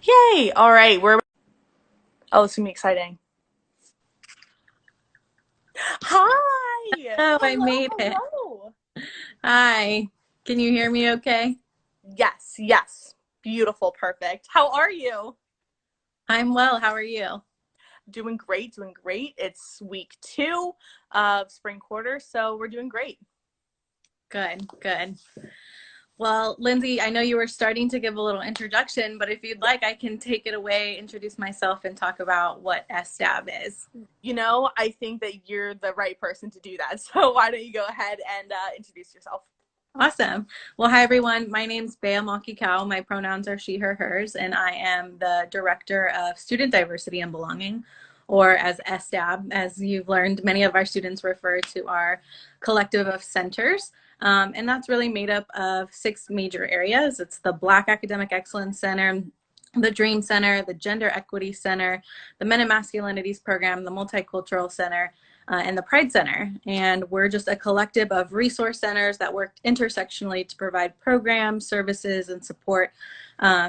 Yay! All right, we're. Oh, it's gonna be exciting. Hi! Oh, I Hello, made it. hello. Hi. Can you hear me okay? Yes, yes. Beautiful, perfect. How are you? I'm well. How are you? Doing great, doing great. It's week 2 of spring quarter, so we're doing great. Good, good. Well, Lindsay, I know you were starting to give a little introduction, but if you'd like, I can take it away, introduce myself, and talk about what SDAB is. I think that you're the right person to do that. So why don't you go ahead and introduce yourself? Awesome. Well, hi, everyone. My name's Bea Malki-Cow. My pronouns are she, her, hers, and I am the Director of Student Diversity and Belonging, or as SDAB. As you've learned, many of our students refer to our collective of centers. And that's really made up of 6 major areas. It's the Black Academic Excellence Center, the Dream Center, the Gender Equity Center, the Men and Masculinities Program, the Multicultural Center, and the Pride Center. And we're just a collective of resource centers that work intersectionally to provide programs, services, and support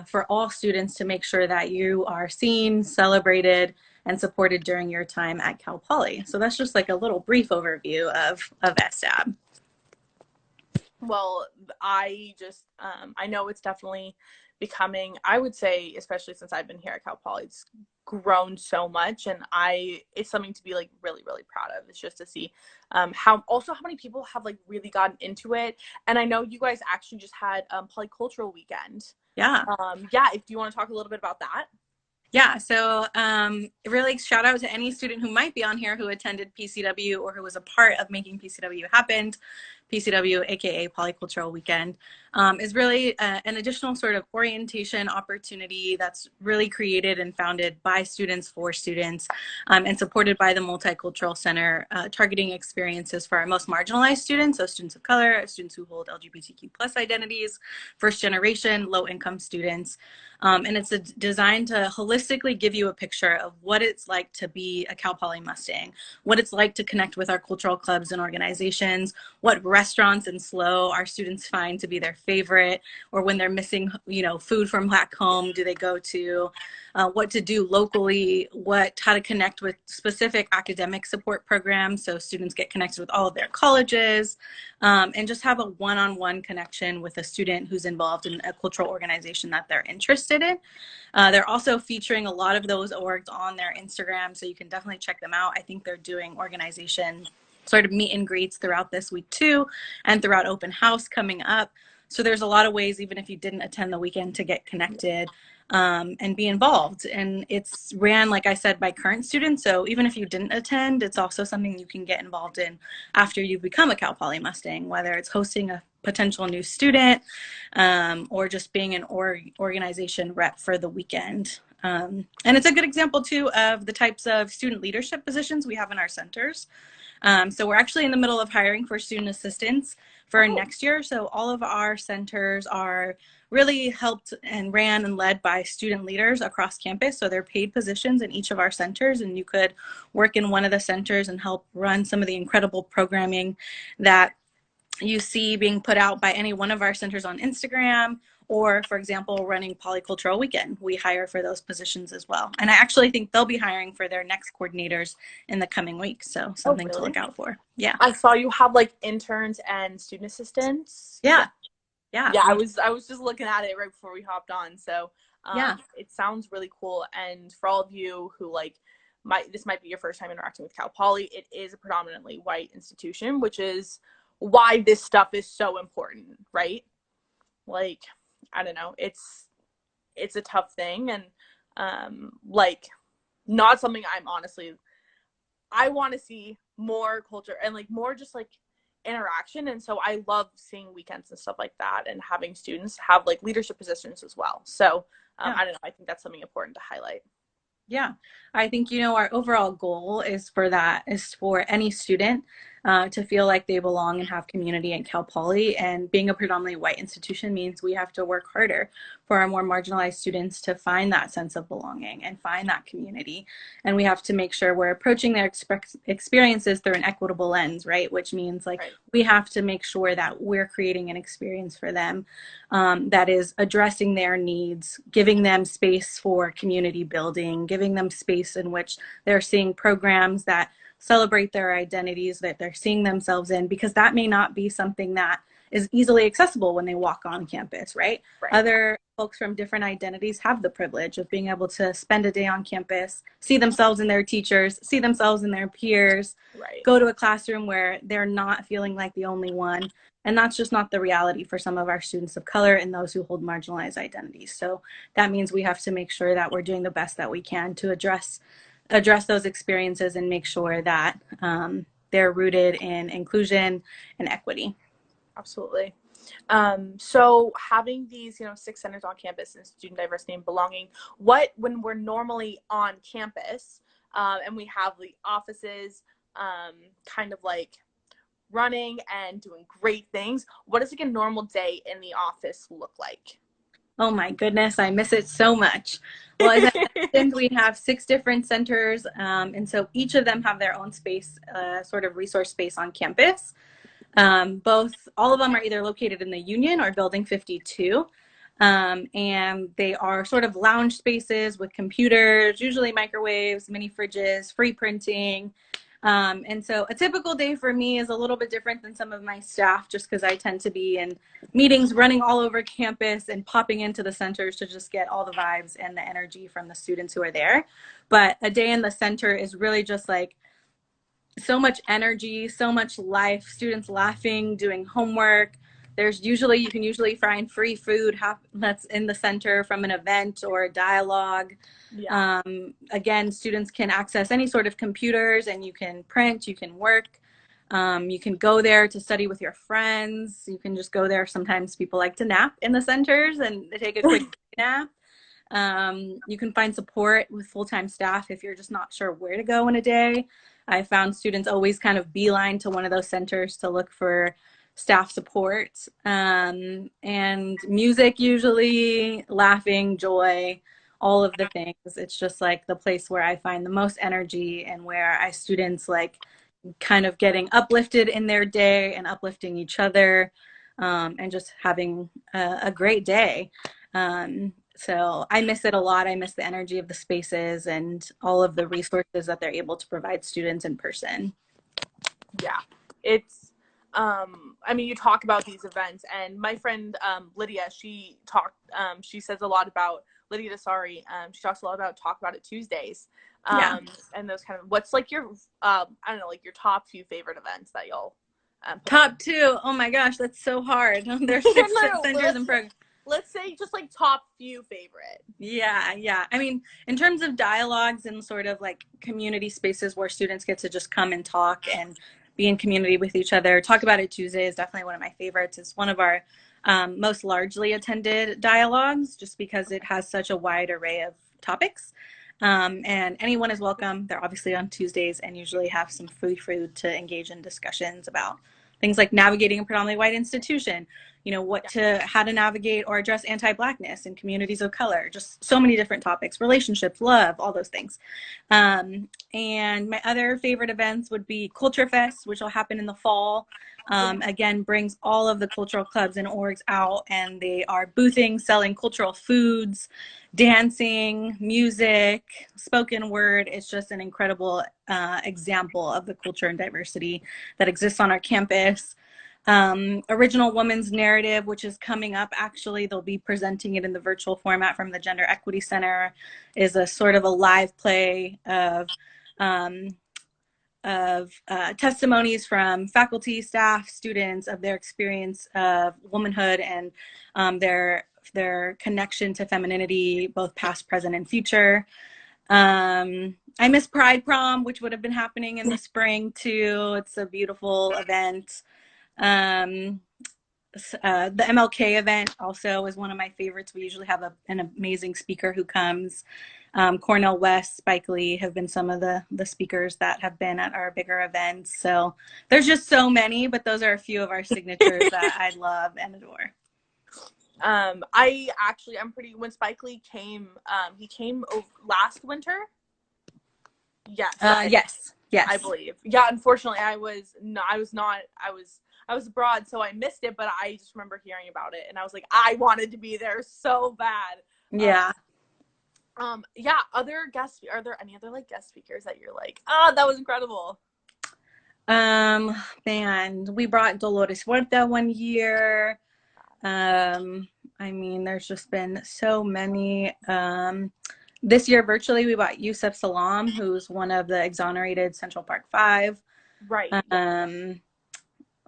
for all students to make sure that you are seen, celebrated, and supported during your time at Cal Poly. So that's just like a little brief overview of SDAB. Well, I know it's definitely becoming, I would say, especially since I've been here at Cal Poly, it's grown so much, and it's something to be like really, really proud of. It's just to see how many people have like really gotten into it. And I know you guys actually just had polycultural weekend. Yeah. Yeah, if do you want to talk a little bit about that? Yeah, so really shout out to any student who might be on here who attended PCW or who was a part of making PCW happen. PCW, aka Polycultural Weekend, is really an additional sort of orientation opportunity that's really created and founded by students for students and supported by the Multicultural Center, targeting experiences for our most marginalized students, so students of color, students who hold LGBTQ plus identities, first generation, low income students. And it's designed to holistically give you a picture of what it's like to be a Cal Poly Mustang, what it's like to connect with our cultural clubs and organizations, what restaurants and SLO our students find to be their favorite, or when they're missing, food from back home, do they go to, what to do locally, how to connect with specific academic support programs so students get connected with all of their colleges, and just have a one-on-one connection with a student who's involved in a cultural organization that they're interested in. They're also featuring a lot of those orgs on their Instagram, so you can definitely check them out. I think they're doing organization sort of meet and greets throughout this week too, and throughout open house coming up. So there's a lot of ways, even if you didn't attend the weekend, to get connected and be involved. And it's ran, like I said, by current students. So even if you didn't attend, it's also something you can get involved in after you become a Cal Poly Mustang, whether it's hosting a potential new student or just being an organization rep for the weekend. And it's a good example too of the types of student leadership positions we have in our centers. So we're actually in the middle of hiring for student assistants for Oh, next year. So all of our centers are really helped and ran and led by student leaders across campus. So they're paid positions in each of our centers, and you could work in one of the centers and help run some of the incredible programming that you see being put out by any one of our centers on Instagram, or for example, running Polycultural Weekend. We hire for those positions as well. And I actually think they'll be hiring for their next coordinators in the coming weeks. So oh, something to really? look out for. Yeah. I saw you have like interns and student assistants. Yeah. Yeah. Yeah. Yeah, I was just looking at it right before we hopped on. So Yeah. it sounds really cool. And for all of you who like might be your first time interacting with Cal Poly, it is a predominantly white institution, which is why this stuff is so important, right? Like, I don't know, it's a tough thing, and like not something I'm honestly, I want to see more culture and like more just like interaction. And so I love seeing weekends and stuff like that, and having students have like leadership positions as well. So Yeah. I don't know, I think that's something important to highlight. Yeah, I think, our overall goal is for any student to feel like they belong and have community in Cal Poly. And being a predominantly white institution means we have to work harder for our more marginalized students to find that sense of belonging and find that community. And we have to make sure we're approaching their experiences through an equitable lens, right? Which means like Right. we have to make sure that we're creating an experience for them that is addressing their needs, giving them space for community building, giving them space in which they're seeing programs that celebrate their identities that they're seeing themselves in, because that may not be something that is easily accessible when they walk on campus, right? Right. Other folks from different identities have the privilege of being able to spend a day on campus, see themselves in their teachers, see themselves in their peers, Right. go to a classroom where they're not feeling like the only one. And that's just not the reality for some of our students of color and those who hold marginalized identities. So that means we have to make sure that we're doing the best that we can to address those experiences and make sure that they're rooted in inclusion and equity. Absolutely. So having these, 6 centers on campus and student diversity and belonging, when we're normally on campus, and we have the offices, kind of like running and doing great things, what does like a normal day in the office look like? Oh my goodness, I miss it so much. Well, as I mentioned, we have 6 different centers, and so each of them have their own space, sort of resource space on campus. All of them are either located in the Union or Building 52. And they are sort of lounge spaces with computers, usually microwaves, mini fridges, free printing. And so a typical day for me is a little bit different than some of my staff, just because I tend to be in meetings running all over campus and popping into the centers to just get all the vibes and the energy from the students who are there. But a day in the center is really just like so much energy, so much life, students laughing, doing homework. You can usually find free food that's in the center from an event or a dialogue. Yeah. Again, students can access any sort of computers and you can print, you can work. You can go there to study with your friends. You can just go there. Sometimes people like to nap in the centers and take a quick nap. You can find support with full-time staff if you're just not sure where to go in a day. I found students always kind of beeline to one of those centers to look for staff support, and music, usually laughing, joy, all of the things. It's just like the place where I find the most energy and where I students like kind of getting uplifted in their day and uplifting each other, and just having a great day. So I miss it a lot. I miss the energy of the spaces and all of the resources that they're able to provide students in person. Yeah. It's I mean, you talk about these events, and my friend Lydia, she says a lot about Lydia Desari. She talks a lot about Talk About It Tuesdays. Yeah. And those kind of, what's like your I don't know, like your top few favorite events that you'll put on? Top two. Oh my gosh, that's so hard. There's No, six no, centers and programs. let's say just like top few favorite. Yeah, yeah. I mean, in terms of dialogues and sort of like community spaces where students get to just come and talk and be in community with each other, Talk About It Tuesday is definitely one of my favorites. It's one of our most largely attended dialogues just because it has such a wide array of topics. And anyone is welcome. They're obviously on Tuesdays and usually have some free food to engage in discussions about things like navigating a predominantly white institution, how to navigate or address anti-Blackness in communities of color, just so many different topics, relationships, love, all those things. And my other favorite events would be Culture Fest, which will happen in the fall. Again, brings all of the cultural clubs and orgs out, and they are boothing, selling cultural foods, dancing, music, spoken word. It's just an incredible example of the culture and diversity that exists on our campus. Original Woman's Narrative, which is coming up. Actually, they'll be presenting it in the virtual format from the Gender Equity Center, is a sort of a live play of testimonies from faculty, staff, students of their experience of womanhood and their connection to femininity, both past, present, and future. I miss Pride Prom, which would have been happening in the spring too. It's a beautiful event. The MLK event also is one of my favorites. We usually have an amazing speaker who comes. Cornell West, Spike Lee have been some of the speakers that have been at our bigger events. So there's just so many, but those are a few of our signatures that I love and adore. I'm pretty, when Spike Lee came, he came last winter. Yes, I yes. believe. Yeah, unfortunately, I was abroad, so I missed it. But I just remember hearing about it, and I was like, I wanted to be there so bad. Yeah. Yeah. Are there any other like guest speakers that you're like, ah, that was incredible? Man, we brought Dolores Huerta one year. I mean, there's just been so many. This year, virtually, we brought Yusef Salam, who's one of the exonerated Central Park Five. Right.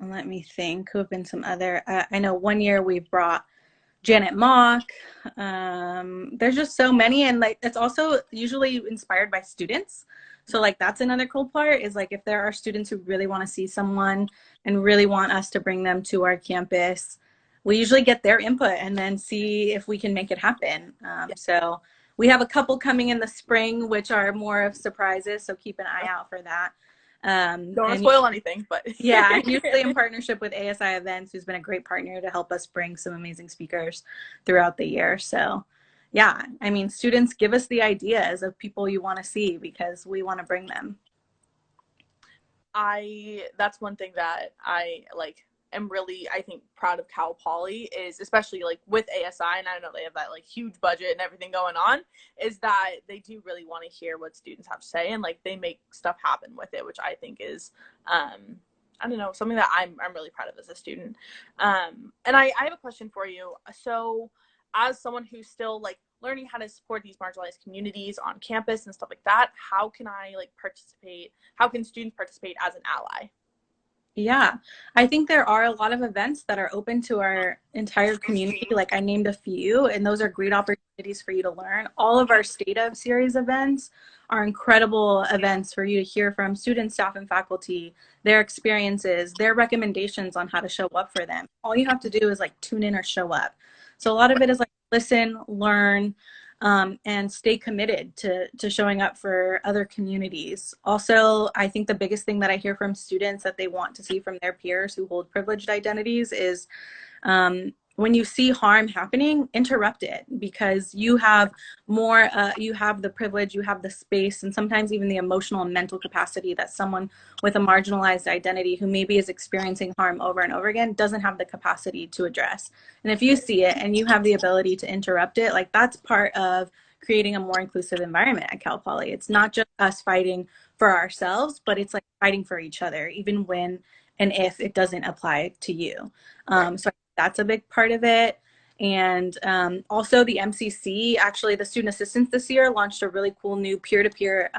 Let me think. Who have been some other? I know one year we brought Janet Mock. There's just so many, and like it's also usually inspired by students. So like that's another cool part is like if there are students who really want to see someone and really want us to bring them to our campus, we usually get their input and then see if we can make it happen. So we have a couple coming in the spring, which are more of surprises. So keep an eye out for that. Don't want to spoil anything, but yeah, usually in partnership with ASI Events, who's been a great partner to help us bring some amazing speakers throughout the year. So yeah, I mean, students give us the ideas of people you want to see because we want to bring them. That's one thing that I like am really, I think, proud of Cal Poly is, especially like with ASI, and I know they have that like huge budget and everything going on, is that they do really want to hear what students have to say, and like they make stuff happen with it, which I think is I don't know, something that I'm really proud of as a student. And I have a question for you. So as someone who's still like learning how to support these marginalized communities on campus and stuff like that, how can I like participate? How can students participate as an ally? Yeah, I think there are a lot of events that are open to our entire community. Like I named a few, and those are great opportunities for you to learn. All of our State of Series events are incredible events for you to hear from students, staff, and faculty, their experiences, their recommendations on how to show up for them. All you have to do is like tune in or show up. So a lot of it is like listen, learn, and stay committed to showing up for other communities. Also, I think the biggest thing that I hear from students that they want to see from their peers who hold privileged identities is when you see harm happening, interrupt it because you have more, you have the privilege, you have the space, and sometimes even the emotional and mental capacity that someone with a marginalized identity who maybe is experiencing harm over and over again doesn't have the capacity to address. And if you see it and you have the ability to interrupt it, like that's part of creating a more inclusive environment at Cal Poly. It's not just us fighting for ourselves, but it's like fighting for each other, even when and if it doesn't apply to you. So that's a big part of it. And also the MCC, actually the student assistants this year launched a really cool new peer-to-peer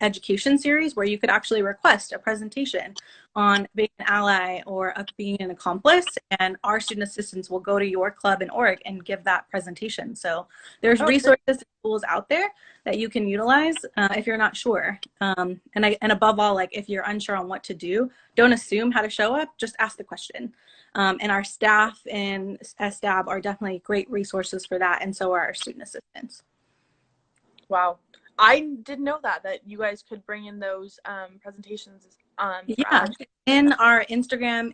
education series where you could actually request a presentation on being an ally or being an accomplice, and our student assistants will go to your club in org and give that presentation. So there's resources and tools out there that you can utilize if you're not sure. And above all, like if you're unsure on what to do, don't assume how to show up, just ask the question. And our staff and SDAB are definitely great resources for that, and so are our student assistants. Wow. I didn't know that you guys could bring in those presentations. Yeah, in our Instagram,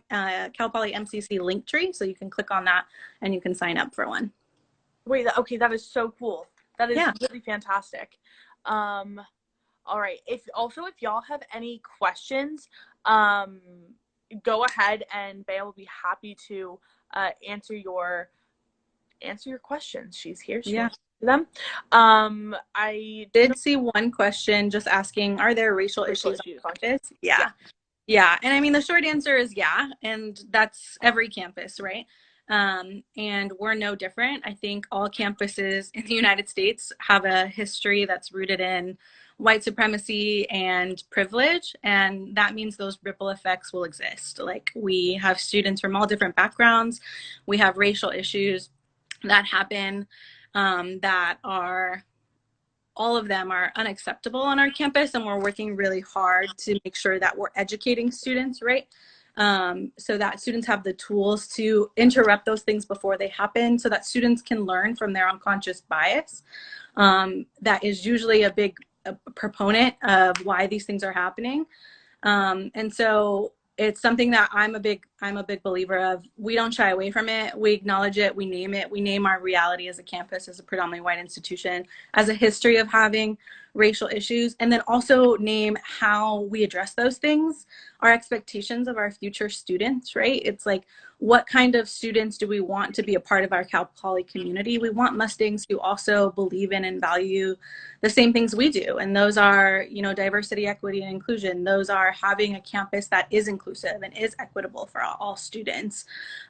Cal Poly MCC link tree, so you can click on that and you can sign up for one. Wait, okay, that is so cool. That is really fantastic. All right. If y'all have any questions, go ahead and Bea will be happy to answer your questions. She's here. She wants to answer them. I did see one question just asking, are there racial issues on campus? Yeah. And I mean, the short answer is yeah. And that's every campus, right? And we're no different. I think all campuses in the United States have a history that's rooted in white supremacy and privilege, and that means those ripple effects will exist. Like we have students from all different backgrounds, we have racial issues that happen that are, all of them are unacceptable on our campus, and we're working really hard to make sure that we're educating students, right? so that students have the tools to interrupt those things before they happen, so that students can learn from their unconscious bias. That is usually a big proponent of why these things are happening. And so it's something that I'm a big believer of. We don't shy away from it. We acknowledge it. We name our reality as a campus, as a predominantly white institution, as a history of having racial issues, and then also name how we address those things, our expectations of our future students, right? It's like, what kind of students do we want to be a part of our Cal Poly community? We want Mustangs who also believe in and value the same things we do. And those are, you know, diversity, equity, and inclusion. Those are having a campus that is inclusive and is equitable for all students.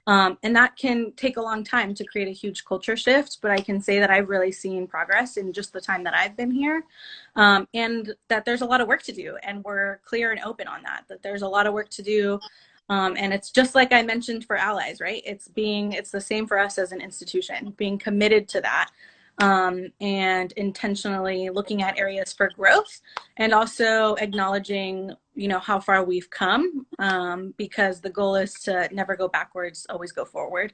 And that can take a long time to create a huge culture shift, but I can say that I've really seen progress in just the time that I've been here. And that there's a lot of work to do, and we're clear and open on that there's a lot of work to do. And it's just like I mentioned for allies, right? It's the same for us as an institution, being committed to that, and intentionally looking at areas for growth, and also acknowledging, you know, how far we've come, because the goal is to never go backwards, always go forward.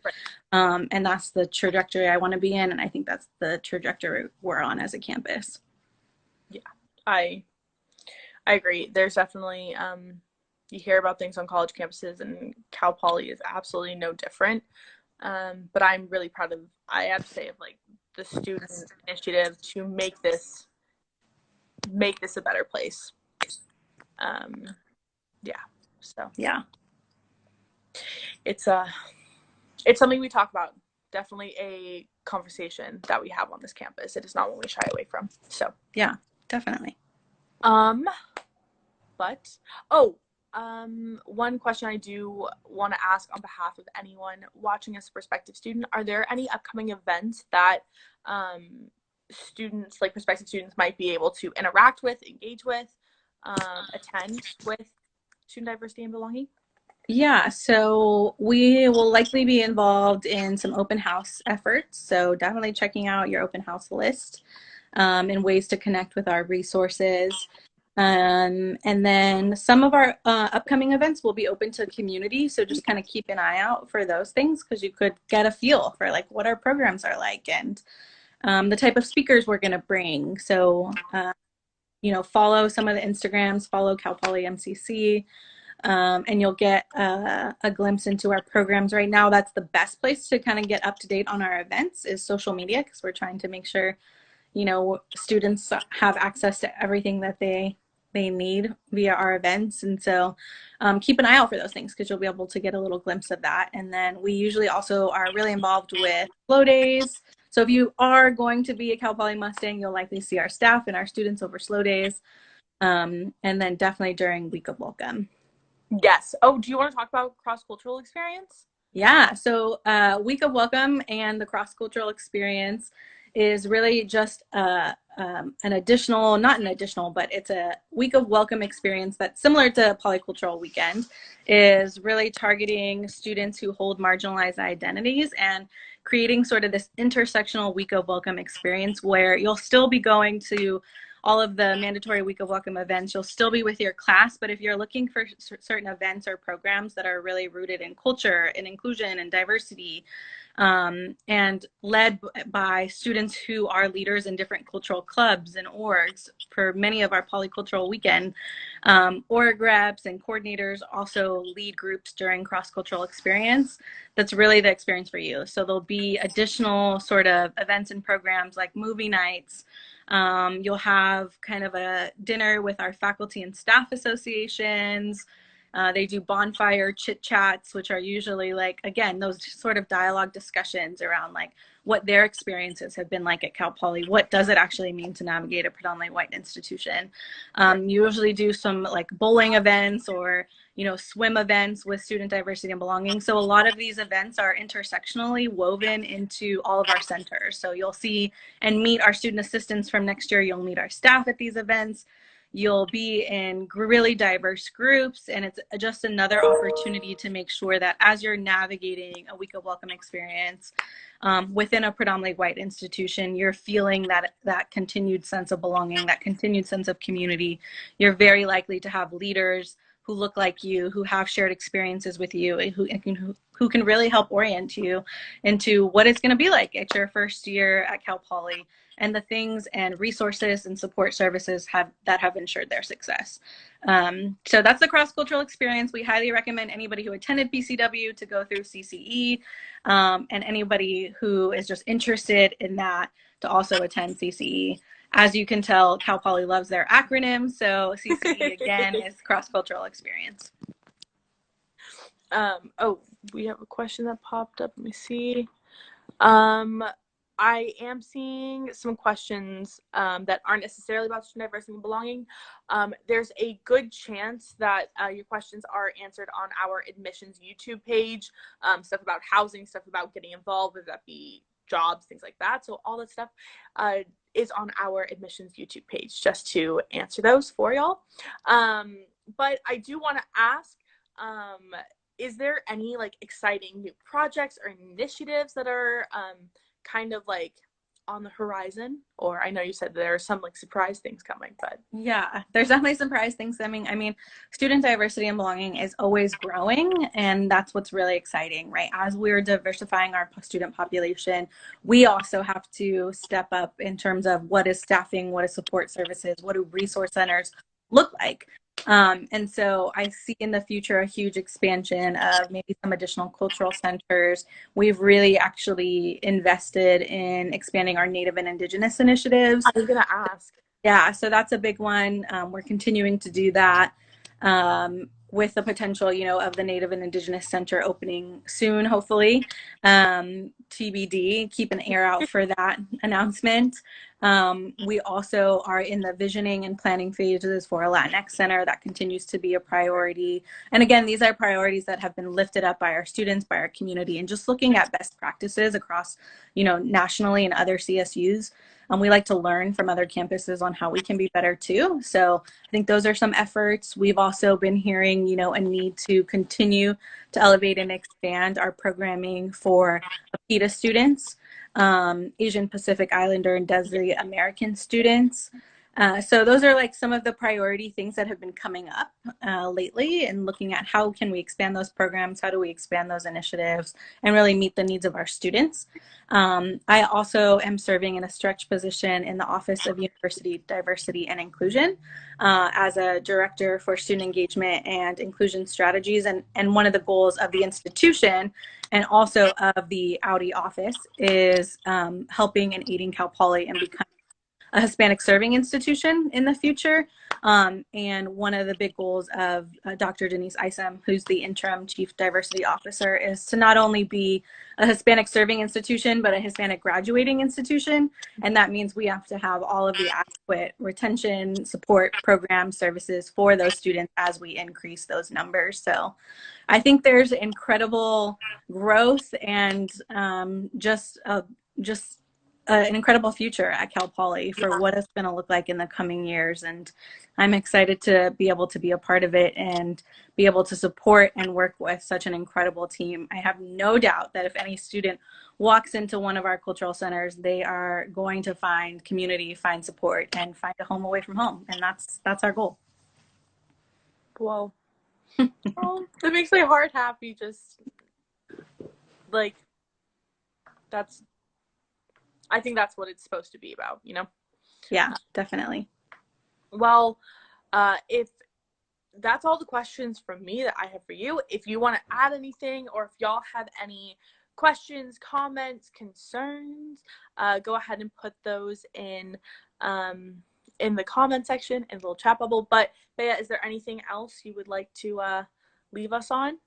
And that's the trajectory I want to be in, and I think that's the trajectory we're on as a campus. Yeah, I agree. There's definitely you hear about things on college campuses, and Cal Poly is absolutely no different. But I'm really proud of, I have to say, of like the student initiative to make this a better place. Yeah. So yeah, it's something we talk about. Definitely a conversation that we have on this campus. It is not one we shy away from. So yeah, definitely. But one question I do want to ask on behalf of anyone watching as a prospective student: are there any upcoming events that students, like prospective students, might be able to interact with, engage with, attend with student diversity and belonging? Yeah, so we will likely be involved in some open house efforts. So definitely checking out your open house list, and ways to connect with our resources. And then some of our upcoming events will be open to community. So just kind of keep an eye out for those things, because you could get a feel for like what our programs are like, and the type of speakers we're going to bring. So, you know, follow some of the Instagrams, follow Cal Poly MCC. And you'll get a glimpse into our programs. Right now, that's the best place to kind of get up to date on our events, is social media, because we're trying to make sure, you know, students have access to everything that they need via our events. And so keep an eye out for those things, because you'll be able to get a little glimpse of that. And then we usually also are really involved with slow days. So if you are going to be a Cal Poly Mustang, you'll likely see our staff and our students over slow days. And then definitely during Week of Welcome. Yes. Oh, do you want to talk about cross-cultural experience? Yeah, so Week of Welcome and the cross-cultural experience is really just an additional, not an additional, but it's a Week of Welcome experience that's similar to Polycultural Weekend, is really targeting students who hold marginalized identities and creating sort of this intersectional Week of Welcome experience, where you'll still be going to all of the mandatory Week of Welcome events. You'll still be with your class, but if you're looking for certain events or programs that are really rooted in culture and inclusion and diversity, and led by students who are leaders in different cultural clubs and orgs, for many of our Polycultural Weekend, org reps and coordinators also lead groups during cross-cultural experience. That's really the experience for you. So there'll be additional sort of events and programs like movie nights. You'll have kind of a dinner with our faculty and staff associations. They do bonfire chit chats, which are usually like, again, those sort of dialogue discussions around like what their experiences have been like at Cal Poly. What does it actually mean to navigate a predominantly white institution? Usually do some like bowling events or, you know, swim events with student diversity and belonging. So a lot of these events are intersectionally woven into all of our centers. So you'll see and meet our student assistants from next year. You'll meet our staff at these events. You'll be in really diverse groups, and it's just another opportunity to make sure that as you're navigating a Week of Welcome experience within a predominantly white institution, you're feeling that continued sense of belonging, that continued sense of community. You're very likely to have leaders, who look like you, who have shared experiences with you, and who can really help orient you into what it's going to be like at your first year at Cal Poly, and the things and resources and support services that have ensured their success. So that's the cross-cultural experience. We highly recommend anybody who attended PCW to go through CCE, and anybody who is just interested in that to also attend CCE. As you can tell, Cal Poly loves their acronyms, so CCE again is cross-cultural experience. Oh, we have a question that popped up. Let me see. I am seeing some questions that aren't necessarily about student diversity and belonging. There's a good chance that your questions are answered on our admissions YouTube page. Stuff about housing, stuff about getting involved, whether that be jobs, things like that. So all that stuff is on our admissions YouTube page, just to answer those for y'all. But I do want to ask, is there any like exciting new projects or initiatives that are kind of like on the horizon? Or I know you said there are some like surprise things coming, but yeah, there's definitely surprise things coming. I mean, student diversity and belonging is always growing, and that's what's really exciting, right? As we're diversifying our student population, we also have to step up in terms of what is staffing, what is support services, what do resource centers look like. And so I see in the future a huge expansion of maybe some additional cultural centers. We've really actually invested in expanding our Native and Indigenous initiatives. I was gonna ask. Yeah, so that's a big one. We're continuing to do that, with the potential, of the Native and Indigenous Center opening soon, hopefully. TBD, keep an ear out for that announcement. We also are in the visioning and planning phases for a Latinx Center. That continues to be a priority. And again, these are priorities that have been lifted up by our students, by our community, and just looking at best practices across, nationally and other CSUs. We like to learn from other campuses on how we can be better too. So I think those are some efforts. We've also been hearing, a need to continue to elevate and expand our programming for APITA students, Asian Pacific Islander and Desert American students. So those are like some of the priority things that have been coming up lately, and looking at how can we expand those programs, how do we expand those initiatives, and really meet the needs of our students. I also am serving in a stretch position in the Office of University Diversity and Inclusion as a director for student engagement and inclusion strategies. And one of the goals of the institution and also of the Audi office is helping and aiding Cal Poly and becoming a Hispanic serving institution in the future. And one of the big goals of Dr. Denise Isom, who's the interim chief diversity officer, is to not only be a Hispanic serving institution, but a Hispanic graduating institution. And that means we have to have all of the adequate retention, support programs, services for those students as we increase those numbers. So I think there's incredible growth and just an incredible future at Cal Poly for what it's going to look like in the coming years. And I'm excited to be able to be a part of it and be able to support and work with such an incredible team. I have no doubt that if any student walks into one of our cultural centers, they are going to find community, find support, and find a home away from home. And that's our goal. Whoa. Oh, that makes my heart happy. Just like, I think that's what it's supposed to be about, Yeah, definitely. Well, if that's all the questions from me that I have for you, if you want to add anything, or if y'all have any questions, comments, concerns, go ahead and put those in the comment section in the little chat bubble. But Bea, is there anything else you would like to leave us on?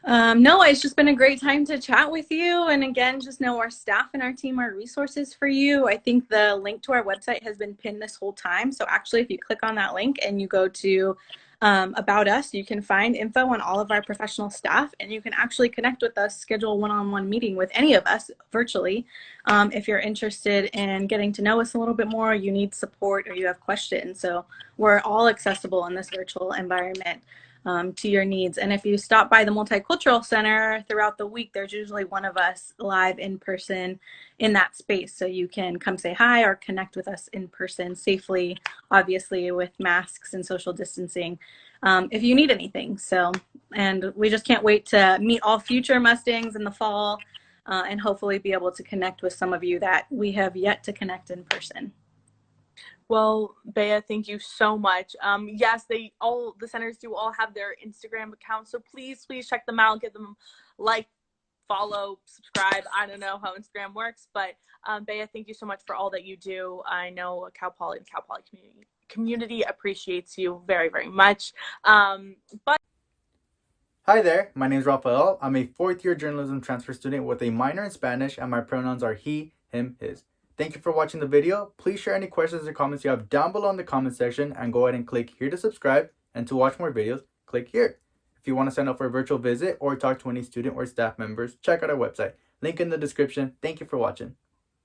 No, it's just been a great time to chat with you. And again, just know our staff and our team are resources for you. I think the link to our website has been pinned this whole time. So actually, if you click on that link and you go to About Us, you can find info on all of our professional staff, and you can actually connect with us, schedule a one-on-one meeting with any of us virtually. If you're interested in getting to know us a little bit more, you need support, or you have questions. So we're all accessible in this virtual environment. To your needs. And if you stop by the Multicultural Center throughout the week, there's usually one of us live in person in that space. So you can come say hi or connect with us in person safely, obviously with masks and social distancing. if you need anything. So, and we just can't wait to meet all future Mustangs in the fall, and hopefully be able to connect with some of you that we have yet to connect in person. Well, Bea, thank you so much. Yes, the centers do all have their Instagram accounts, so please check them out. Give them like, follow, subscribe. I don't know how Instagram works, but Bea, thank you so much for all that you do. I know Cal Poly and Cal Poly community appreciates you very much. But Hi there, my name is Rafael. I'm a fourth year journalism transfer student with a minor in Spanish, and my pronouns are he, him, his. Thank you for watching the video. Please share any questions or comments you have down below in the comment section, and go ahead and click here to subscribe. And to watch more videos, click here. If you want to sign up for a virtual visit or talk to any student or staff members, check out our website. Link in the description. Thank you for watching.